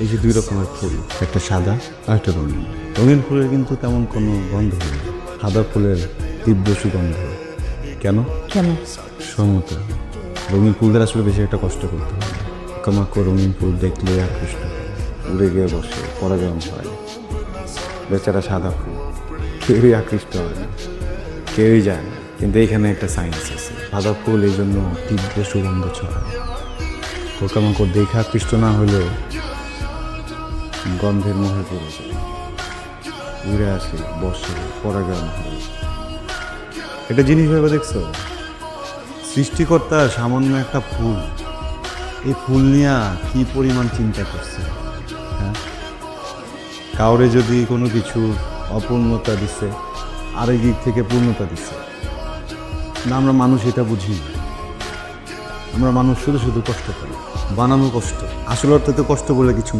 এই যে দুই রকমের ফুল, একটা সাদা আর একটা রঙিন। রঙিন ফুলের কিন্তু তেমন কোনো গন্ধ নেই, সাদা ফুলের তীব্র সুগন্ধ। কেন? কেন? সমতা। রঙিন ফুলদের আসলে বেশি একটা কষ্ট করতে হয় না। পোকামাকড় রঙিন ফুল দেখলে আকৃষ্ট হয়, উড়ে গিয়ে বসে, পরাগায়ন হয়। বেচারা সাদা ফুল, কেউই আকৃষ্ট হয় না, কেউই যায় না। কিন্তু এইখানে একটা সায়েন্স আছে, সাদা ফুল এই জন্য তীব্র সুগন্ধ ছড়ায়। পোকামাকড় দেখে আকৃষ্ট না হলেও গন্ধের মোহে পড়ে যায়, উড়ে আসে, বসে, পরাগায়ন হয়। এটা জিনিস ভেবে দেখছো, সৃষ্টিকর্তা সামান্য একটা ফুল, এই ফুল নিয়ে কি পরিমাণ চিন্তা করছে। হ্যাঁ, কাউরে যদি কোনো কিছু অপূর্ণতা দিছে, আরেক দিক থেকে পূর্ণতা দিছে না, আমরা মানুষ এটা বুঝি না। আমরা মানুষ শুধু শুধু কষ্ট করি, বানানো কষ্ট, আসলে অর্থে তো কষ্ট বলে কিছু